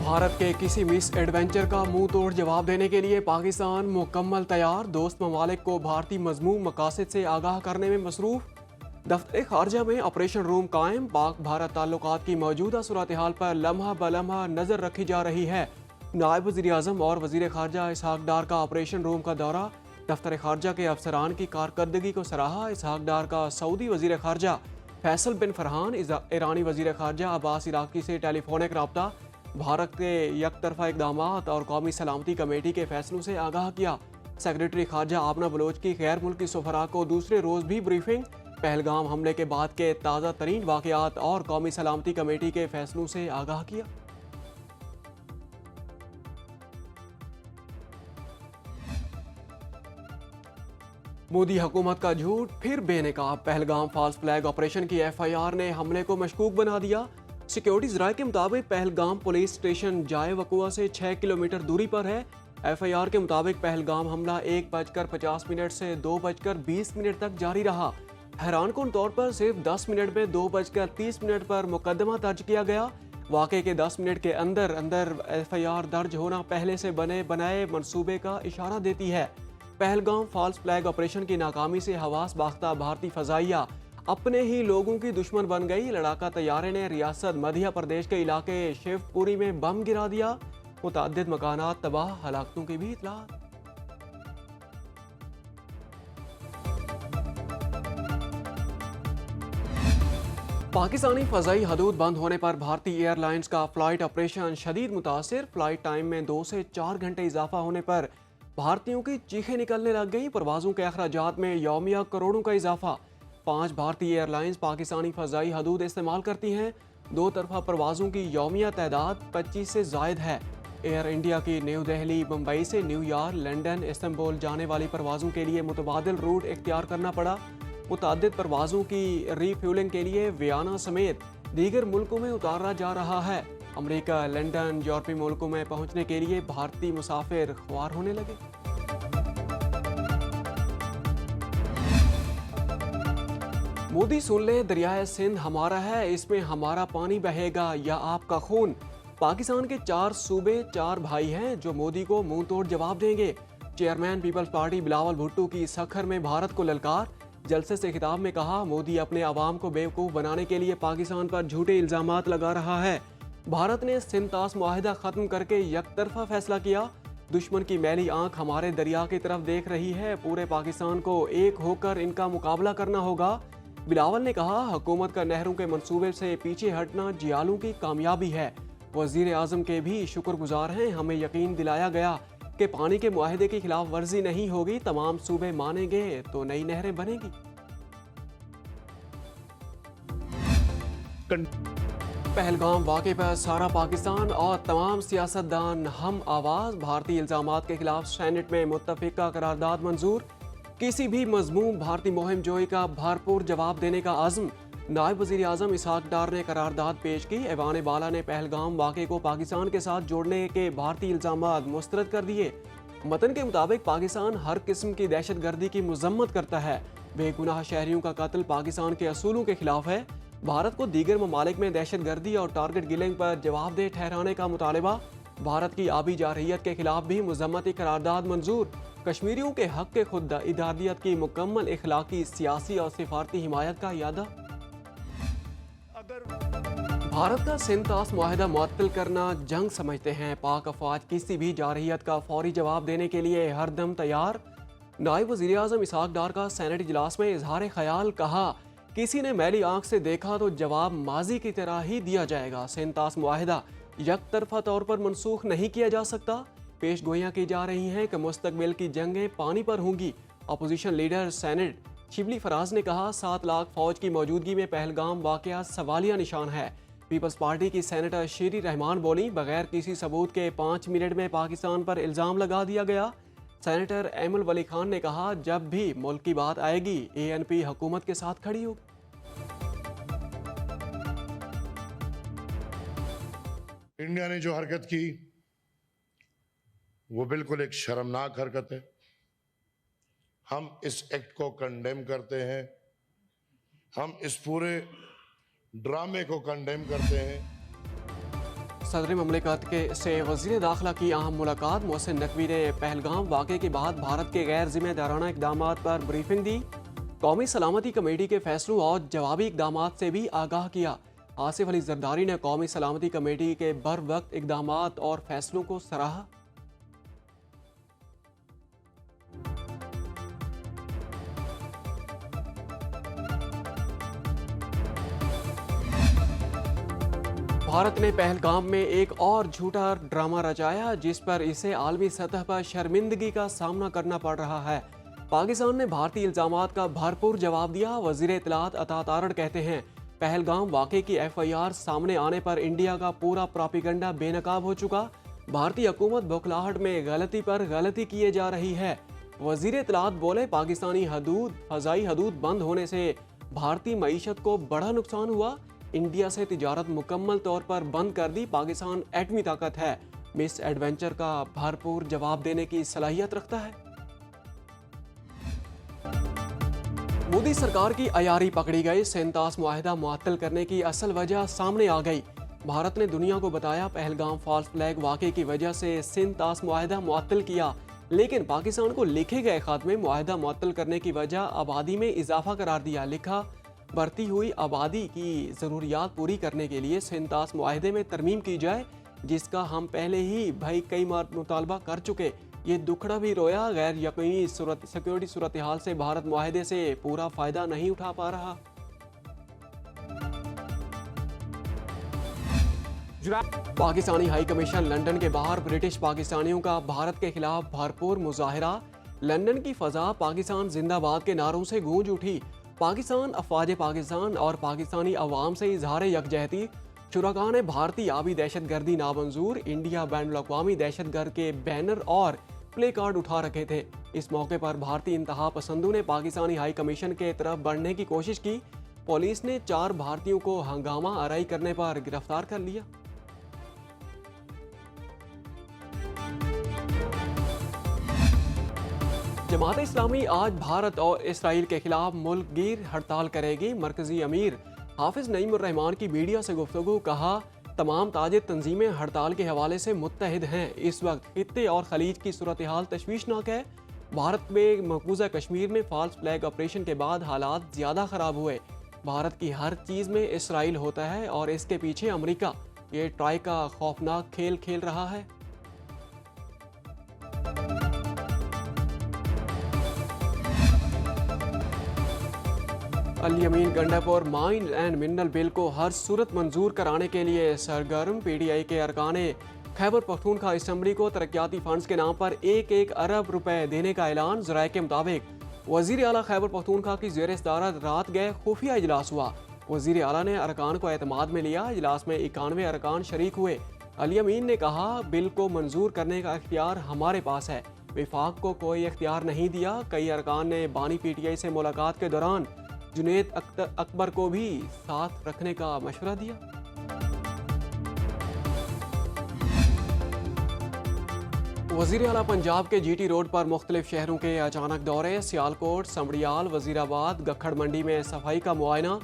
भारत के किसी miss adventure का मुंह तोड़ जवाब देने के लिए पाकिस्तान मुकम्मल तैयार। दोस्त ममालिक को भारतीय मजमून मकासद से आगाह करने में मसरूफ। दफ्तर खारजा में ऑपरेशन रूम कायम। पाक भारत ताल्लुकात की मौजूदा सूरत हाल पर लम्हा ब लम्हा नजर रखी जा रही है। नायब वज़ीर आज़म और वज़ीर खारजा इसहाक डार का ऑपरेशन रूम का दौरा। दफ्तर खारजा के अफसरान की कारकर्दगी को सराहा। इसहाक डार का सऊदी वज़ीर खारजा फैसल बिन फरहान, ईरानी वज़ीर खारजा अब्बास इराकी से टेलीफोनिक रब्ता। भारत के यकतरफा इकदाम और कौमी सलामती कमेटी के फैसलों से आगाह किया। सेक्रेटरी खारजा आमना बलोच की गैर मुल्की सफरा को दूसरे रोज़ भी ब्रीफिंग। पहलगाम हमले के बाद के ताज़ा तरीन वाक़यात और कौमी सलामती कमेटी के फैसलों से आगाह किया। मोदी हुकूमत का झूठ फिर बेनकाब। पहलगाम फॉल्स फ्लैग ऑपरेशन की FIR ने हमले को मशकूक बना दिया। सिक्योरिटी ज़राए के मुताबिक पहलगाम पुलिस स्टेशन जाए वकुआ से 6 किलोमीटर दूरी पर है। FIR के मुताबिक पहलगाम हमला 1:50 से 2:20 तक जारी रहा। हैरानकुन तौर पर सिर्फ 10 मिनट में 2:30 पर मुकदमा दर्ज किया गया। वाक़े के 10 मिनट के अंदर अंदर FIR दर्ज होना पहले से बने बनाए मंसूबे का इशारा देती है। पहलगाम फॉल्स फ्लैग ऑपरेशन की नाकामी से हवास बाख्ता भारतीय फ़ज़ाइया अपने ही लोगों की दुश्मन बन गई। लड़ाका तैयारे ने रियासत मध्य प्रदेश के इलाके शिवपुरी में बम गिरा दिया। मुतअद्दिद मकानात तबाह, हलाकतों की भी इत्तला। पाकिस्तानी फ़ज़ाई हदूद बंद होने पर भारतीय एयरलाइंस का फ़्लाइट ऑपरेशन शदीद मुतासिर। फ़्लाइट टाइम में 2 से 4 घंटे इजाफा होने पर भारतीयों की चीखें निकलने लग गई। परवाज़ों के अखराजात में यौमिया करोड़ों का इजाफा। 5 भारतीय एयरलाइंस पाकिस्तानी फ़ज़ाई हदूद इस्तेमाल करती हैं। 2 तरफ़ा परवाज़ों की यौमिया तादाद 25 से ज़ायद है। एयर इंडिया की न्यू दिल्ली, मुंबई से न्यूयॉर्क, लंदन, इस्तांबुल जाने वाली परवाज़ों के लिए मुतबादिल रूट इख्तियार करना पड़ा। मुतअद्दिद परवाज़ों की रीफ्यूलिंग के लिए वियना समेत दीगर मुल्कों में उतारा जा रहा है। अमरीका, लंदन, यूरोपीय मुल्कों में पहुँचने के लिए भारतीय मुसाफिर ख्वार होने लगे। मोदी सुन ले, दरियाए सिंध हमारा है, इसमें हमारा पानी बहेगा या आपका खून। पाकिस्तान के 4 सूबे 4 भाई हैं जो मोदी को मुंह तोड़ जवाब देंगे। Chairman People's party Bilawal Bhutto की सखर में भारत को ललकार। जलसे से खिताब में कहा, मोदी अपने अवाम को बेवकूफ़ बनाने के लिए पाकिस्तान पर झूठे इल्ज़ामात लगा रहा है। भारत ने सिंध-तास मुआहिदा ख़त्म करके यकतरफा फैसला किया। दुश्मन की मैली आंख हमारे दरिया की तरफ देख रही है। पूरे पाकिस्तान को एक होकर इनका मुकाबला करना होगा। बिलावल ने कहा, हुकूमत का नहरों के मंसूबे से पीछे हटना जियालों की कामयाबी है। वज़ीर आज़म के भी शुक्रगुजार हैं। हमें यकीन दिलाया गया कि पानी के मुआहदे की खिलाफ वर्जी नहीं होगी। तमाम सूबे मानेंगे तो नई नहरें बनेगी। पहलगाम वाक़े पर सारा पाकिस्तान और तमाम सियासतदान हम आवाज़। भारतीय इल्ज़ामात के खिलाफ सेनेट में मुत्तफ़िका करारदाद मंजूर। किसी भी मज़मूम भारतीय मुहिम जोई का भरपूर जवाब देने का आज़म। नायब वज़ीर आज़म इसहाक डार ने करारदाद पेश की। ऐवान बाला ने पहलगाम वाक़े को पाकिस्तान के साथ जोड़ने के भारतीय इल्ज़ामात मुस्तरद कर दिए। मतन के मुताबिक पाकिस्तान हर किस्म की दहशत गर्दी की मज़म्मत करता है। बेगुनाह शहरियों का कत्ल पाकिस्तान के असूलों के खिलाफ है। भारत को दीगर ममालिक में दहशत गर्दी और टारगेट किलिंग पर जवाबदेह ठहराने का मुतालबा। भारत की आबी जारहियत के खिलाफ भी मुज़म्मती करारदाद मंजूर। कश्मीरियों के हक के खुद इरादियत की मुकम्मल इखलाकी, सियासी और सिफारती हिमायत का यादा। भारत का सिंध-तास मुआहिदा मुअत्तल करना जंग समझते हैं। पाक अफवाज किसी भी जारहियत का फौरी जवाब देने के लिए हरदम तैयार। नायब वज़ीर आज़म इसहाक डार का सेनेट इजलास में इजहार ख्याल, कहा, किसी ने मैली आंख से देखा तो जवाब माजी की तरह ही दिया जाएगा। सिंध-तास मुआहिदा यकतरफा तौर पर मनसूख नहीं किया जा सकता। पेश गोइयाँ की जा रही हैं कि मुस्तकबिल की जंगें पानी पर होंगी। Opposition leader senate Shibli Faraz ने कहा, 7 लाख फौज की मौजूदगी में पहलगाम वाक़या सवालिया निशान है। पीपल्स पार्टी की सेनेटर शीरी रहमान बोली, बगैर किसी सबूत के 5 मिनट में पाकिस्तान पर इल्ज़ाम लगा दिया गया। सेनेटर एमुल वली खान ने कहा, जब भी मुल्क की बात आएगी ANP हुकूमत के साथ खड़ी होगी। इंडिया ने जो हरकत की वो बिल्कुल एक शर्मनाक हरकत है। हम इस एक्ट को कंडेम करते हैं। हम इस पूरे ड्रामे को कंडेम करते हैं। सदर ममलिकत के से वज़ीर दाखिला की अहम मुलाकात। मोहसिन नकवी ने पहलगाम वाक़े के बाद भारत के गैर जिम्मेदाराना इक़दाम पर ब्रीफिंग दी। कौमी सलामती कमेटी के फैसलों और जवाबी इक़दाम से भी आगाह किया। आसिफ अली जरदारी ने कौमी सलामती कमेटी के बर वक्त इक़दाम और फैसलों को सराहा। भारत ने पहलगाम में एक और झूठा ड्रामा रचाया, जिस पर इसे आलमी सतह पर शर्मिंदगी का सामना करना पड़ रहा है। पाकिस्तान ने भारतीय इल्जामात का भरपूर जवाब दिया। वज़ीर इत्तलात अता तारड़ कहते हैं, पहलगाम वाक़े की FIR सामने आने पर इंडिया का पूरा प्रोपेगेंडा बेनकाब हो चुका। भारतीय हुकूमत बौखलाहट में गलती पर गलती किए जा रही है। वज़ीर इत्तलात बोले, पाकिस्तानी फ़ज़ाई हदूद बंद होने से भारतीय मईशत को बड़ा नुकसान हुआ। इंडिया से तिजारत मुकम्मल तौर पर बंद कर दी। पाकिस्तान एटमी ताकत है, मिस एडवेंचर का भरपूर जवाब देने की सलाहियत रखता है। मोदी सरकार की अयारी पकड़ी गई। सेंतास मुआहिदा मुअत्तल करने की असल वजह सामने आ गई। भारत ने दुनिया को बताया, पहलगाम फॉल्स फ्लैग वाक़े की वजह से सेंतास मुआहिदा मुअत्तल किया, लेकिन पाकिस्तान को लिखे गए खत में मुआहिदा मुअत्तल करने की वजह आबादी में इजाफा करार दिया। लिखा, बढ़ती हुई आबादी की ज़रूरियात पूरी करने के लिए सेंतास मुआहिदे में तरमीम की जाए, जिसका हम पहले ही कई बार मुतालबा कर चुके। ये दुखड़ा भी रोया। गैर यकीनी सिक्योरिटी सूरत हाल से भारत मुआहिदे से पूरा फ़ायदा नहीं उठा पा रहा। पाकिस्तानी हाई कमीशन लंदन के बाहर ब्रिटिश पाकिस्तानियों का भारत के खिलाफ भरपूर मुजाहिरा। लंदन की फ़ज़ा पाकिस्तान जिंदाबाद के नारों से गूंज उठी। पाकिस्तान, अफवाज पाकिस्तान और पाकिस्तानी अवाम से इजहार यकजहती। शुरका ने भारतीय आबी दहशतगर्दी नामंजूर, इंडिया बैनुल-अक़वामी दहशतगर्द के बैनर और प्ले कार्ड उठा रखे थे। इस मौके पर भारतीय इंतहा पसंदों ने पाकिस्तानी हाई कमीशन के तरफ बढ़ने की कोशिश की। पुलिस ने 4 भारतीयों को हंगामा आराई करने पर गिरफ्तार कर लिया। जमात इस्लामी आज भारत और इसराइल के खिलाफ मुल्क गिर हड़ताल करेगी। मरकजी अमीर हाफिज नईमुर रहमान की मीडिया से गुफ्तगू। कहा, तमाम ताजिर तंजीमें हड़ताल के हवाले से मुत्तहिद हैं। इस वक्त खित्ते और खलीज की सूरत हाल तशवीशनाक है। भारत में मकबूजा कश्मीर में फॉल्स फ्लैग ऑपरेशन के बाद हालात ज़्यादा ख़राब हुए। भारत की हर चीज़ में इसराइल होता है और इसके पीछे अमरीका ये ट्राई का खौफनाक खेल खेल रहा है। Ali Amin Gandapur mine and mineral bill को हर सूरत मंजूर कराने के लिए सरगर्म। PTI के अरकान खैबर पख्तूनख्वा असम्बली को तरक्याती फंड्स के नाम पर 1-1 अरब रुपए देने का ऐलान। ज़राए के मुताबिक वज़ीर आला खैबर पख्तूनख्वा की ज़ेर सदारत रात गए खुफिया इजलास हुआ। वज़ीर आला ने अरकान को एतमाद में लिया। इजलास में 91 अरकान शरीक हुए। अल यमीन ने कहा, बिल को मंजूर करने का इख्तियार हमारे पास है, विफाक को कोई इख्तियार नहीं दिया। कई अरकान ने बानी PTI से मुलाकात के दौरान जुनैद अकबर को भी साथ रखने का मशवरा दिया। वज़ीर आला पंजाब के GT रोड पर मुख्तलिफ शहरों के अचानक दौरे। सियालकोट, समड़ियाल, वज़ीराबाद, गखड़ मंडी में सफाई का मुआयना।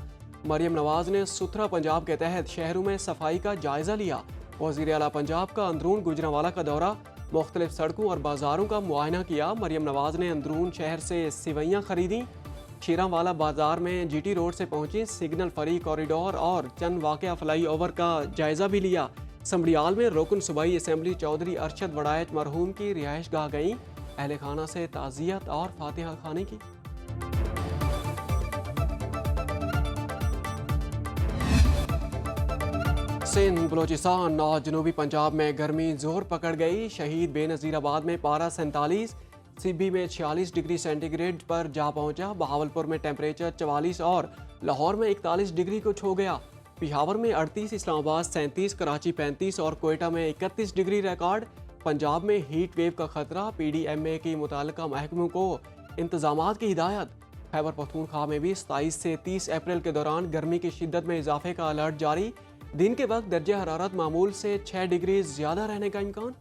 मरियम नवाज ने सुथरा पंजाब के तहत शहरों में सफाई का जायजा लिया। वज़ीर आला पंजाब का अंदरून गुजरांवाला का दौरा, मुख्तलिफ सड़कों और बाजारों का मुआयना किया। मरियम नवाज ने अंदरून शहर से सिवैयाँ खरीदी। शीरावाला बाजार में GT रोड से पहुंची। सिग्नल फरी कॉरिडोर और चंद वाक़या फ्लाई ओवर का जायजा भी लिया। समड़ियाल में रुकन सूबाई असम्बली चौधरी अरशद वड़ायत मरहूम की रिहाइश गाह गई। अहले खाना से ताज़ियत और फातिहा खाने की। सिंध, बलोचिस्तान और जनूबी पंजाब में गर्मी जोर पकड़ गई। शहीद बेनज़ीराबाद में पारा 47, सिब्बी में 46 डिग्री सेंटीग्रेड पर जा पहुंचा। बहावलपुर में टेम्परेचर 44 और लाहौर में 41 डिग्री को छू गया। पिशावर में 38, इस्लामाबाद 37, कराची 35 और कोयटा में 31 डिग्री रिकॉर्ड। पंजाब में हीट वेव का खतरा। PDMA की मुताल्लिका महकमों को इंतजामात की हिदायत। खैबर पख्तूनख्वा में भी 27 से 30 अप्रैल के दौरान गर्मी की शिद्दत में इजाफे का अलर्ट जारी। दिन के वक्त दर्जा हरारत मामूल से 6 डिग्री ज़्यादा रहने का इम्कान।